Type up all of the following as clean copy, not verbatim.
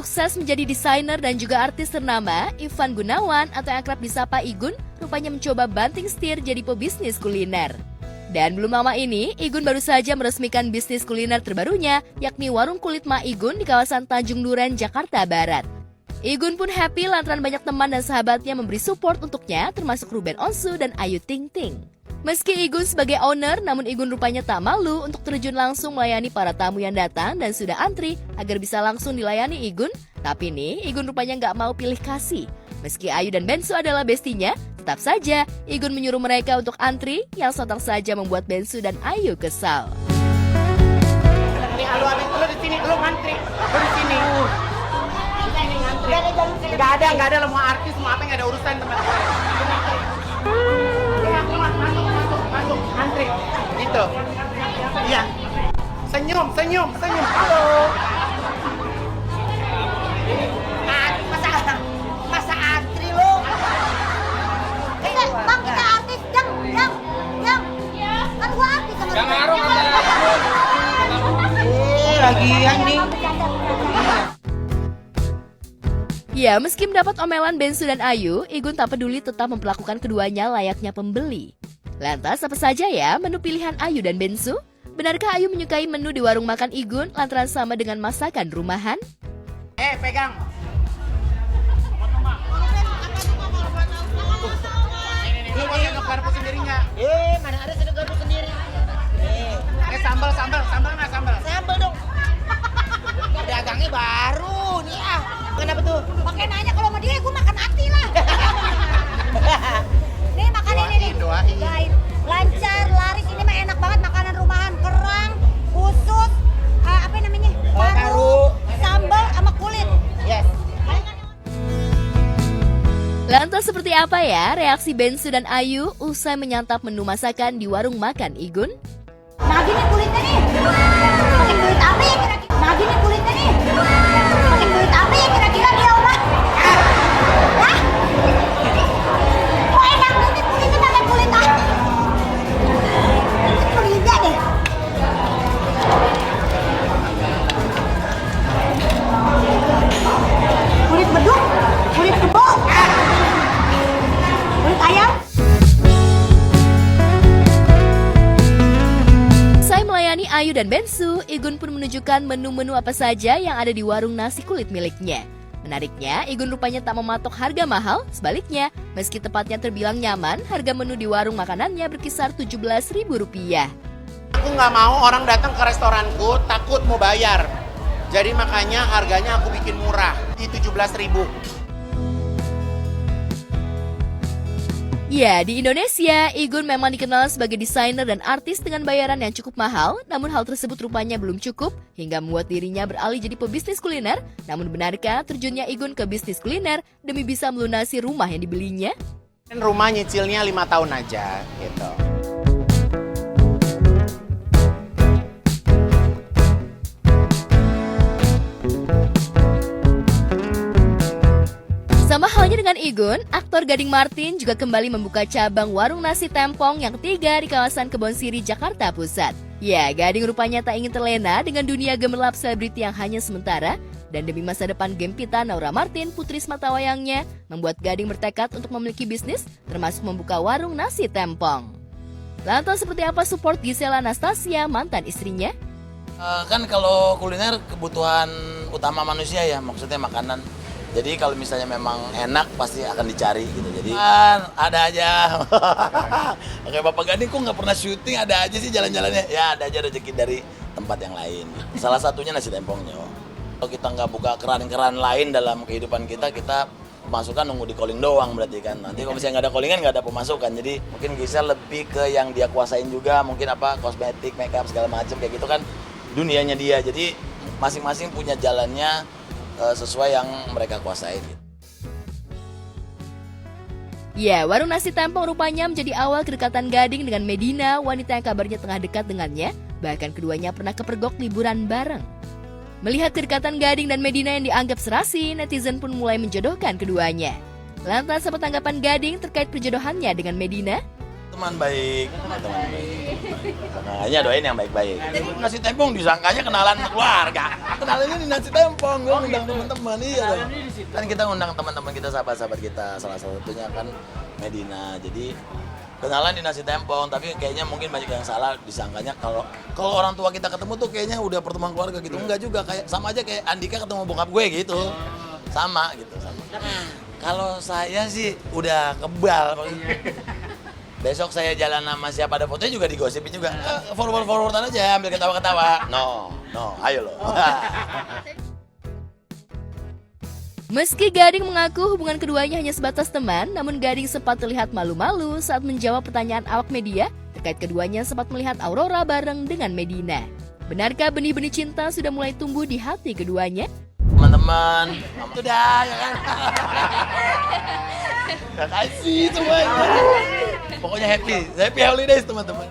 sukses menjadi desainer dan juga artis ternama, Ivan Gunawan atau yang akrab disapa Igun, rupanya mencoba banting setir jadi pebisnis kuliner. Dan belum lama ini, Igun baru saja meresmikan bisnis kuliner terbarunya, yakni Warung Kulit Ma Igun di kawasan Tanjung Duren, Jakarta Barat. Igun pun happy lantaran banyak teman dan sahabatnya memberi support untuknya, termasuk Ruben Onsu dan Ayu Ting Ting. Meski Igun sebagai owner, namun Igun rupanya tak malu untuk terjun langsung melayani para tamu yang datang dan sudah antri agar bisa langsung dilayani Igun. Tapi nih, Igun rupanya nggak mau pilih kasih. Meski Ayu dan Bensu adalah bestinya, tetap saja Igun menyuruh mereka untuk antri yang sontak saja membuat Bensu dan Ayu kesal. Nih, lu di sini, lu ngantri, lu di sini. Nggak ada, lu mau artis, mau apa, nggak ada urusan tempat gue. Masuk, antri, gitu. Iya. Senyum. Halo. Masa antri lo? Bang, kita artis, yang. Kan gua artis sama Lagian nih. Ya, meski mendapat omelan Bensu dan Ayu, Igun tak peduli tetap memperlakukan keduanya layaknya pembeli. Lantas apa saja ya menu pilihan Ayu dan Bensu? Benarkah Ayu menyukai menu di warung makan Igun lantaran sama dengan masakan rumahan? Pegang. Ini sendok garpu sendirinya. mana ada sendok garpu sendiri? Sambal nggak sambal? Sambal dong. Dagangnya baru nih ah. Kenapa tuh? Pakai nanya kalau sama dia, gue makan hati lah. Nih makan ini nih. Doain. Lancar, laris, ini mah enak banget makanan rumahan, kerang, usus, apa namanya? Paru, sambal sama kulit. Yes. Lantas seperti apa ya reaksi Bensu dan Ayu usai menyantap menu masakan di warung makan Igun? Nah gini kulitnya nih. Pakai kulit apa ya kira-kira? Nah gini kulitnya nih. Pakai kulit apa ya kira-kira dia orang? Hah? Kok enak banget kulitnya pakai kulit apa? Curiga deh. Kulit beduk, kulit kebo, kulit ayam. Usai melayani Ayu dan Bensu, Igun pun menunjukkan menu-menu apa saja yang ada di warung nasi kulit miliknya. Menariknya, Igun rupanya tak mematok harga mahal, sebaliknya, meski tempatnya terbilang nyaman, harga menu di warung makanannya berkisar Rp17.000. Aku nggak mau orang datang ke restoranku takut mau bayar. Jadi makanya harganya aku bikin murah di 17.000. Ya, di Indonesia, Igun memang dikenal sebagai desainer dan artis dengan bayaran yang cukup mahal, namun hal tersebut rupanya belum cukup hingga membuat dirinya beralih jadi pebisnis kuliner. Namun benarkah terjunnya Igun ke bisnis kuliner demi bisa melunasi rumah yang dibelinya? Rumah nyicilnya 5 tahun aja gitu. Sama halnya dengan Igun, aktor Gading Martin juga kembali membuka cabang warung nasi tempong yang ketiga di kawasan Kebon Siri, Jakarta Pusat. Ya, Gading rupanya tak ingin terlena dengan dunia gemerlap selebriti yang hanya sementara, dan demi masa depan Gempita Naura Martin, putri sematawayangnya, membuat Gading bertekad untuk memiliki bisnis, termasuk membuka warung nasi tempong. Lantas seperti apa support Gisela Anastasia, mantan istrinya? Kan kalau kuliner kebutuhan utama manusia ya, maksudnya makanan. Jadi kalau misalnya memang enak pasti akan dicari gitu. Jadi kan ada aja. Oke, Bapak Gading kok nggak pernah syuting, ada aja sih jalan-jalannya. Ya ada aja rezeki dari tempat yang lain. Salah satunya nasi tempongnya. Kalau kita nggak buka keran-keran lain dalam kehidupan kita, kita pemasukan nunggu di calling doang berarti kan. Nanti kalau misalnya nggak ada callingan nggak ada pemasukan. Jadi mungkin Gisel lebih ke yang dia kuasain juga, mungkin apa kosmetik, makeup segala macam kayak gitu kan dunianya dia. Jadi masing-masing punya jalannya sesuai yang mereka kuasain. Ya, warung nasi tempong rupanya menjadi awal kedekatan Gading dengan Medina, wanita yang kabarnya tengah dekat dengannya. Bahkan keduanya pernah kepergok liburan bareng. Melihat kedekatan Gading dan Medina yang dianggap serasi, netizen pun mulai menjodohkan keduanya. Lantas apa tanggapan Gading terkait perjodohannya dengan Medina? Teman baik. Makanya doain yang baik-baik. Nasi tempong disangkanya kenalan keluarga. Kenalannya di nasi tempong, gue ngundang teman-teman, iya dong. Kan kita ngundang teman-teman kita, sahabat-sahabat kita, salah satunya kan Medina. Jadi kenalan di nasi tempong, tapi kayaknya mungkin banyak yang salah disangkanya kalau orang tua kita ketemu tuh kayaknya udah pertemuan keluarga gitu. Enggak juga, kayak sama aja kayak Andika ketemu bokap gue gitu. Sama gitu, sama. Kalau saya sih udah kebal. Besok saya jalan sama siapa ada fotonya juga digosipin juga. Forward-forwardan aja, ambil ketawa-ketawa. No, ayo loh. Meski Gading mengaku hubungan keduanya hanya sebatas teman, namun Gading sempat terlihat malu-malu saat menjawab pertanyaan awak media terkait keduanya sempat melihat Aurora bareng dengan Medina. Benarkah benih-benih cinta sudah mulai tumbuh di hati keduanya? Teman-teman, sudah ya kan? Terima kasih semuanya. Pokoknya happy holidays teman-teman.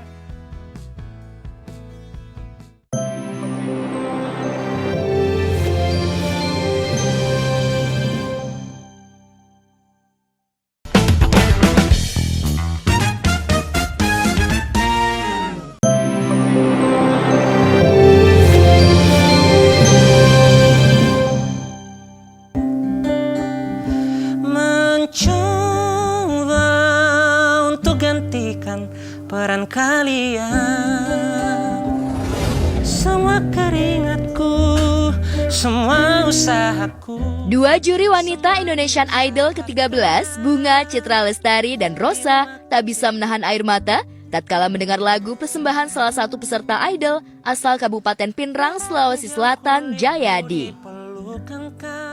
Mencoba untuk gantikan peran kalian. Semua keringatku, semua usahaku. Dua juri wanita Indonesian Idol ke-13, Bunga Citra Lestari dan Rosa, tak bisa menahan air mata tatkala mendengar lagu persembahan salah satu peserta idol asal Kabupaten Pinrang, Sulawesi Selatan, Jayadi.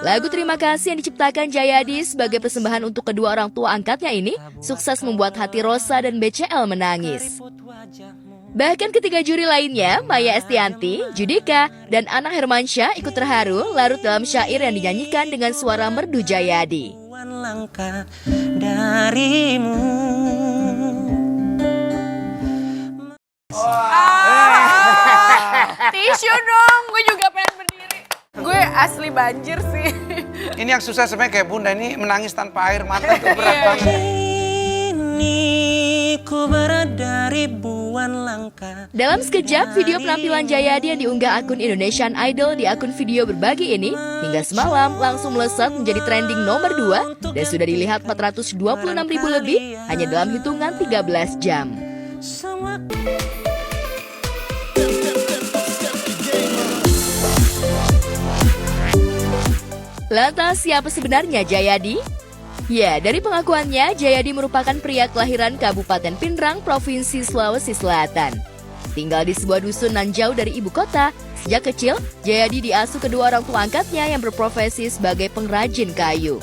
Lagu Terima Kasih yang diciptakan Jayadi sebagai persembahan untuk kedua orang tua angkatnya ini sukses membuat hati Rosa dan BCL menangis. Bahkan ketiga juri lainnya, Maya Estianti, Judika, dan Anang Hermansyah ikut terharu larut dalam syair yang dinyanyikan dengan suara merdu Jayadi. Langkah darimu. Tisu dong, gue juga pengen berdiri. Gue asli banjir sih. Ini yang susah sebenarnya kayak Bunda ini menangis tanpa air mata itu berat banget. Kini ku berada ribuan langkah. Dalam sekejap, video penampilan Jayadi yang diunggah akun Indonesian Idol di akun video berbagi ini hingga semalam langsung melesat menjadi trending nomor 2 dan sudah dilihat 426.000 lebih hanya dalam hitungan 13 jam. Lantas siapa sebenarnya Jayadi? Ya, dari pengakuannya, Jayadi merupakan pria kelahiran Kabupaten Pinrang, Provinsi Sulawesi Selatan. Tinggal di sebuah dusun nan jauh dari ibu kota, sejak kecil, Jayadi diasuh kedua orang tua angkatnya yang berprofesi sebagai pengrajin kayu.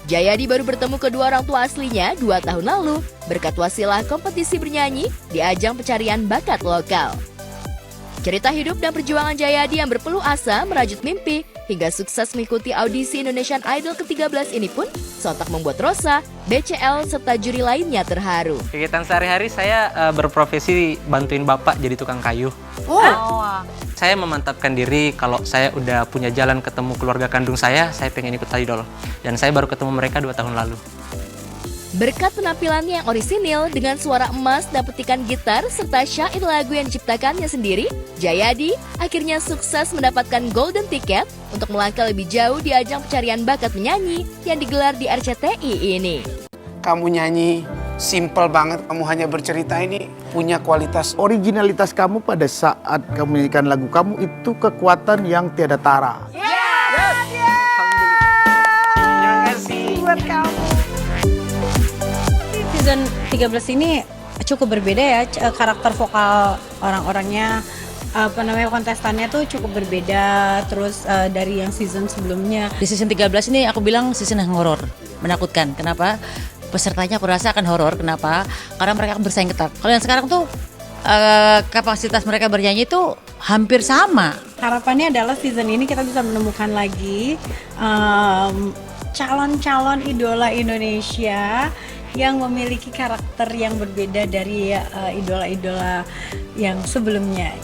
Jayadi baru bertemu kedua orang tua aslinya 2 tahun lalu, berkat wasilah kompetisi bernyanyi di ajang pencarian bakat lokal. Cerita hidup dan perjuangan Jayadi yang berpeluh asa merajut mimpi hingga sukses mengikuti audisi Indonesian Idol ke-13 ini pun sontak membuat Rosa, BCL, serta juri lainnya terharu. Kegiatan sehari-hari saya berprofesi bantuin bapak jadi tukang kayu. Saya memantapkan diri kalau saya udah punya jalan ketemu keluarga kandung saya pengen ikut idol. Dan saya baru ketemu mereka 2 tahun lalu. Berkat penampilannya yang orisinil dengan suara emas dan petikan gitar serta syair lagu yang diciptakannya sendiri, Jayadi akhirnya sukses mendapatkan golden ticket untuk melangkah lebih jauh di ajang pencarian bakat menyanyi yang digelar di RCTI ini. Kamu nyanyi simple banget, kamu hanya bercerita ini punya kualitas. Originalitas kamu pada saat kamu menyanyikan lagu kamu itu kekuatan yang tiada tara. Terima kasih buat kamu. Season 13 ini cukup berbeda ya, karakter vokal orang-orangnya, kontestannya tuh cukup berbeda terus dari yang season sebelumnya. Di season 13 ini aku bilang season yang horor, menakutkan. Kenapa? Pesertanya aku rasa akan horor. Kenapa? Karena mereka bersaing ketat. Kalau yang sekarang tuh kapasitas mereka bernyanyi tuh hampir sama. Harapannya adalah season ini kita bisa menemukan lagi calon-calon idola Indonesia yang memiliki karakter yang berbeda dari idola-idola yang sebelumnya.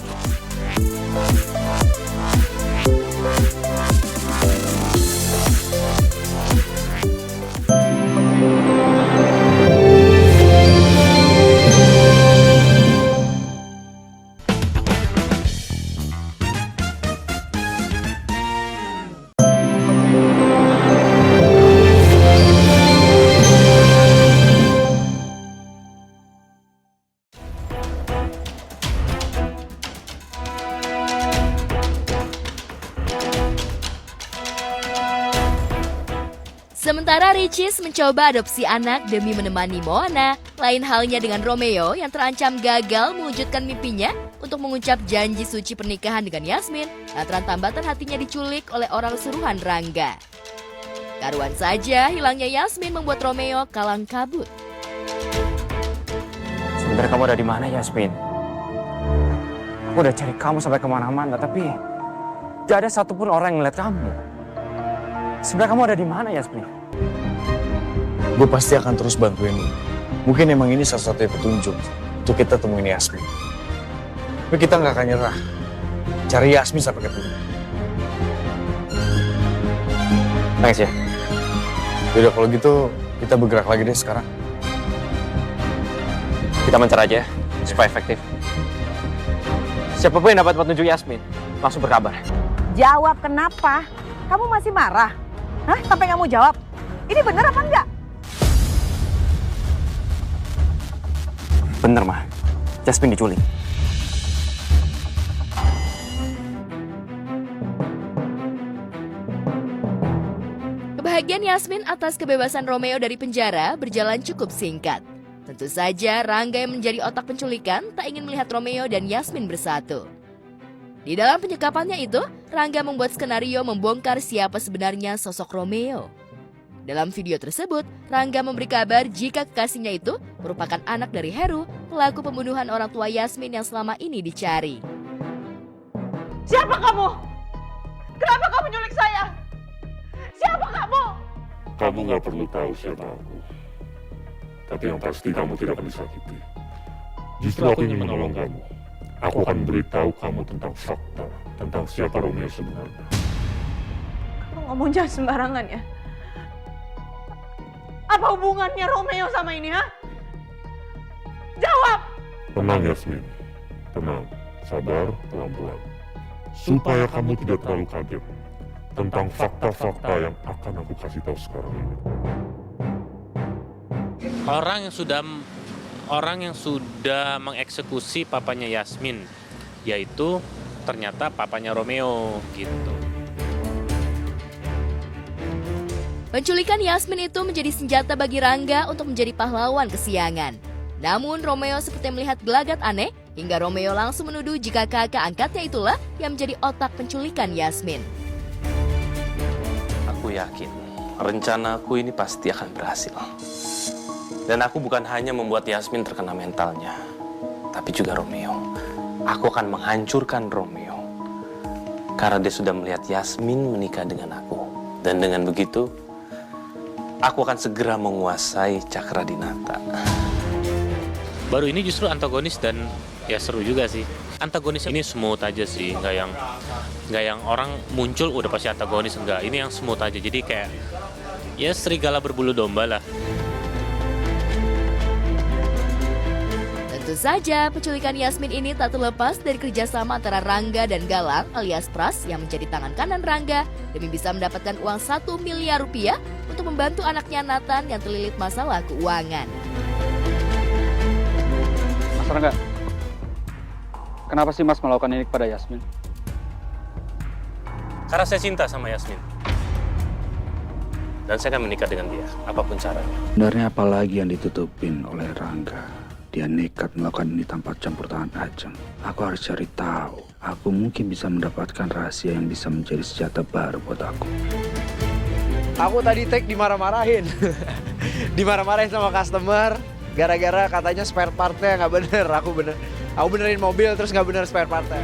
Sementara Ricis mencoba adopsi anak demi menemani Moana. Lain halnya dengan Romeo yang terancam gagal mewujudkan mimpinya untuk mengucap janji suci pernikahan dengan Yasmin lantaran tambatan hatinya diculik oleh orang suruhan Rangga. Karuan saja hilangnya Yasmin membuat Romeo kalang kabut. Sebenarnya kamu ada di mana, Yasmin? Aku udah cari kamu sampai kemana-mana, tapi gak ada satupun orang yang ngeliat kamu. Sebenarnya kamu ada di mana, Yasmin? Gue pasti akan terus bantuin lu. Mungkin emang ini salah satu petunjuk untuk kita temuin Yasmin. Tapi kita nggak akan nyerah. Cari Yasmin sampai ketemu. Thanks ya. Yaudah kalau gitu kita bergerak lagi deh sekarang. Kita mencar aja ya, supaya efektif. Siapapun yang dapat petunjuk Yasmin, langsung berkabar. Jawab kenapa? Kamu masih marah? Hah? Sampai kamu jawab? Ini bener apa enggak? Bener, Ma. Yasmin diculik. Kebahagiaan Yasmin atas kebebasan Romeo dari penjara berjalan cukup singkat. Tentu saja Rangga yang menjadi otak penculikan tak ingin melihat Romeo dan Yasmin bersatu. Di dalam penyekapannya itu, Rangga membuat skenario membongkar siapa sebenarnya sosok Romeo. Dalam video tersebut, Rangga memberi kabar jika kekasihnya itu merupakan anak dari Heru, pelaku pembunuhan orang tua Yasmin yang selama ini dicari. Siapa kamu? Kenapa kamu nyulik saya? Siapa kamu? Kamu nggak perlu tahu siapa aku. Tapi yang pasti kamu tidak akan disakiti. Justru aku ingin menolong kamu. Aku akan beritahu kamu tentang fakta, tentang siapa Romeo sebenarnya. Kamu ngomong jangan sembarangan ya. Apa hubungannya Romeo sama ini, ha? Jawab! Tenang Yasmin, tenang, sabar, pelan-pelan. Supaya kamu tidak terlalu kaget tentang fakta-fakta yang akan aku kasih tahu sekarang ini. Orang yang sudah mengeksekusi papanya Yasmin, yaitu ternyata papanya Romeo gitu. Penculikan Yasmin itu menjadi senjata bagi Rangga untuk menjadi pahlawan kesiangan. Namun Romeo seperti melihat gelagat aneh hingga Romeo langsung menuduh jika kakak angkatnya itulah yang menjadi otak penculikan Yasmin. Aku yakin rencanaku ini pasti akan berhasil. Dan aku bukan hanya membuat Yasmin terkena mentalnya, tapi juga Romeo. Aku akan menghancurkan Romeo. Karena dia sudah melihat Yasmin menikah dengan aku. Dan dengan begitu, aku akan segera menguasai Cakradinata. Baru ini justru antagonis dan ya seru juga sih. Antagonis ini smooth aja sih, nggak yang orang muncul udah pasti antagonis, enggak. Ini yang smooth aja, jadi kayak ya serigala berbulu domba lah. Tentu saja, penculikan Yasmin ini tak terlepas dari kerjasama antara Rangga dan Galang alias Pras yang menjadi tangan kanan Rangga demi bisa mendapatkan uang 1 miliar rupiah untuk membantu anaknya Nathan yang terlilit masalah keuangan. Mas Rangga, kenapa sih Mas melakukan ini kepada Yasmin? Karena saya cinta sama Yasmin. Dan saya akan menikah dengan dia, apapun caranya. Sebenarnya apa lagi yang ditutupin oleh Rangga? Dia nekat melakukan ini tanpa campur tangan Ajeng. Aku harus cari tahu. Aku mungkin bisa mendapatkan rahasia yang bisa menjadi senjata baru buat aku. Aku tadi take dimarah-marahin. Dimarah-marahin sama customer. Gara-gara katanya spare partnya nggak bener. Aku benerin mobil terus nggak bener spare partnya.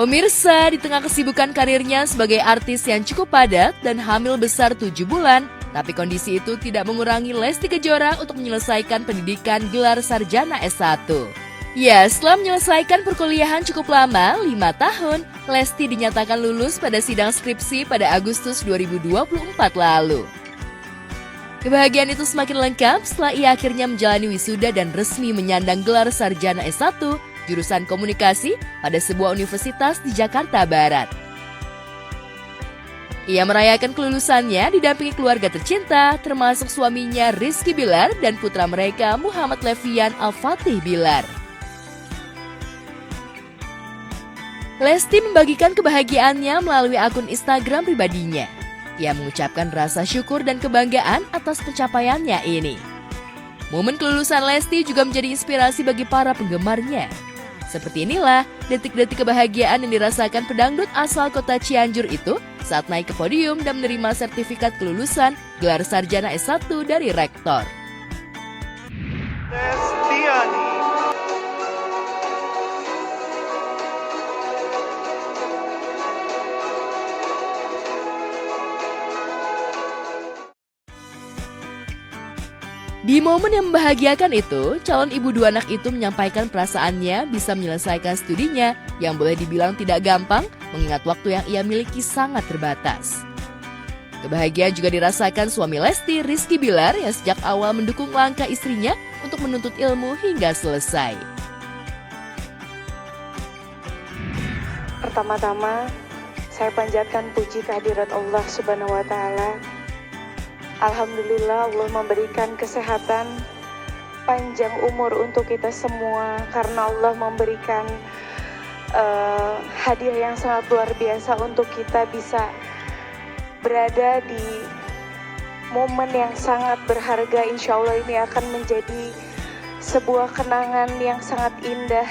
Pemirsa, di tengah kesibukan karirnya sebagai artis yang cukup padat dan hamil besar 7 bulan, tapi kondisi itu tidak mengurangi Lesti Kejora untuk menyelesaikan pendidikan gelar sarjana S1. Ya, setelah menyelesaikan perkuliahan cukup lama, 5 tahun, Lesti dinyatakan lulus pada sidang skripsi pada Agustus 2024 lalu. Kebahagiaan itu semakin lengkap setelah ia akhirnya menjalani wisuda dan resmi menyandang gelar sarjana S1 jurusan komunikasi pada sebuah universitas di Jakarta Barat. Ia merayakan kelulusannya didampingi keluarga tercinta, termasuk suaminya Rizky Bilar dan putra mereka Muhammad Levian Al-Fatih Bilar. Lesti membagikan kebahagiaannya melalui akun Instagram pribadinya. Ia mengucapkan rasa syukur dan kebanggaan atas pencapaiannya ini. Momen kelulusan Lesti juga menjadi inspirasi bagi para penggemarnya. Seperti inilah detik-detik kebahagiaan yang dirasakan pedangdut asal kota Cianjur itu saat naik ke podium dan menerima sertifikat kelulusan gelar sarjana S1 dari rektor. Lestiani. Di momen yang membahagiakan itu, calon ibu 2 anak itu menyampaikan perasaannya bisa menyelesaikan studinya yang boleh dibilang tidak gampang mengingat waktu yang ia miliki sangat terbatas. Kebahagiaan juga dirasakan suami Lesti, Rizky Bilar, yang sejak awal mendukung langkah istrinya untuk menuntut ilmu hingga selesai. Pertama-tama, saya panjatkan puji kehadirat Allah Subhanahu wa Ta'ala. Alhamdulillah Allah memberikan kesehatan, panjang umur untuk kita semua karena Allah memberikan hadiah yang sangat luar biasa untuk kita bisa berada di momen yang sangat berharga. Insya Allah ini akan menjadi sebuah kenangan yang sangat indah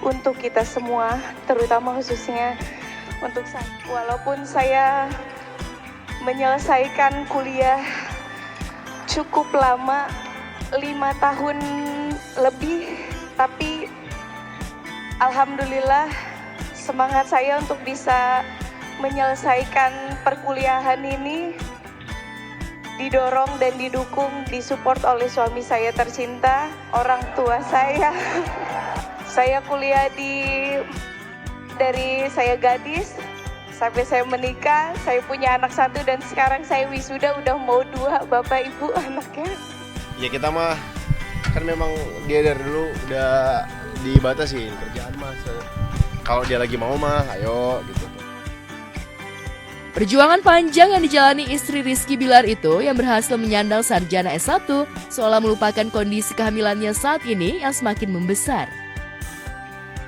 untuk kita semua, terutama khususnya untuk saya. Walaupun saya menyelesaikan kuliah cukup lama, 5 tahun lebih, tapi alhamdulillah semangat saya untuk bisa menyelesaikan perkuliahan ini didorong dan didukung, disupport oleh suami saya tercinta, orang tua saya. Saya kuliah dari saya gadis sampai saya menikah, saya punya anak 1 dan sekarang saya wisuda udah mau 2 bapak ibu anaknya. Ya kita mah kan memang dia dari dulu udah dibatasi kerjaan mah. Kalau dia lagi mau mah ayo gitu. Perjuangan panjang yang dijalani istri Rizky Bilar itu yang berhasil menyandang sarjana S1 seolah melupakan kondisi kehamilannya saat ini yang semakin membesar.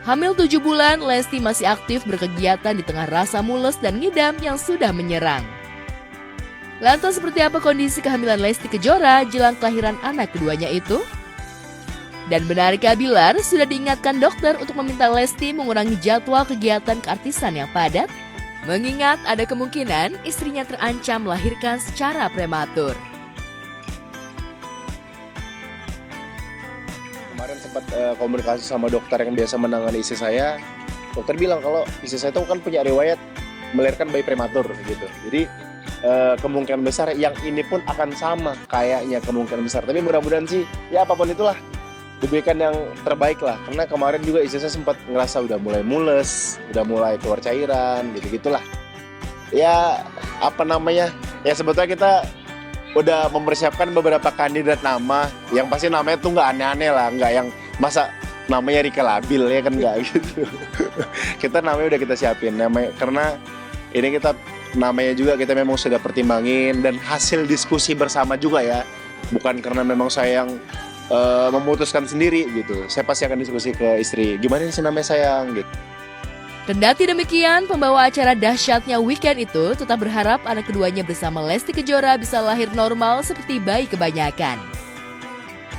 Hamil 7 bulan, Lesti masih aktif berkegiatan di tengah rasa mules dan ngidam yang sudah menyerang. Lantas seperti apa kondisi kehamilan Lesti Kejora jelang kelahiran anak keduanya itu? Dan benarkah Bilar sudah diingatkan dokter untuk meminta Lesti mengurangi jadwal kegiatan keartisan yang padat? Mengingat ada kemungkinan istrinya terancam melahirkan secara prematur. Kemarin sempat komunikasi sama dokter yang biasa menangani istri saya. Dokter bilang kalau istri saya itu kan punya riwayat melahirkan bayi prematur gitu. Jadi kemungkinan besar yang ini pun akan sama kayaknya kemungkinan besar. Tapi mudah-mudahan sih ya apapun itulah diberikan yang terbaik lah. Karena kemarin juga istri saya sempat ngerasa udah mulai mules, udah mulai keluar cairan gitu-gitulah. Ya apa namanya? Ya sebetulnya kita udah mempersiapkan beberapa kandidat nama yang pasti namanya tuh nggak aneh-aneh lah, nggak yang masa namanya Rika Labil ya kan nggak gitu. Kita namanya udah kita siapin namanya karena ini kita namanya juga kita memang sudah pertimbangin dan hasil diskusi bersama juga ya, bukan karena memang saya yang memutuskan sendiri gitu. Saya pasti akan diskusi ke istri gimana sih namanya sayang gitu. Kendati demikian, pembawa acara dahsyatnya Weekend itu tetap berharap anak keduanya bersama Lesti Kejora bisa lahir normal seperti bayi kebanyakan.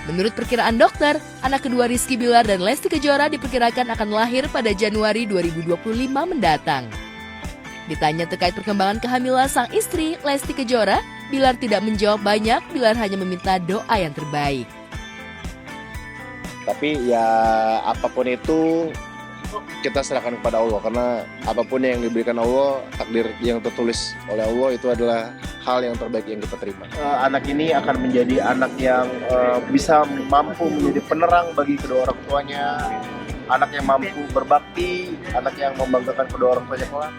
Menurut perkiraan dokter, anak kedua Rizky Bilar dan Lesti Kejora diperkirakan akan lahir pada Januari 2025 mendatang. Ditanya terkait perkembangan kehamilan sang istri, Lesti Kejora, Bilar tidak menjawab banyak, Bilar hanya meminta doa yang terbaik. Tapi ya apapun itu kita serahkan kepada Allah, karena apapun yang diberikan Allah, takdir yang tertulis oleh Allah itu adalah hal yang terbaik yang kita terima. Anak ini akan menjadi anak yang bisa mampu menjadi penerang bagi kedua orang tuanya, anak yang mampu berbakti, anak yang membanggakan kedua orang tuanya kelak.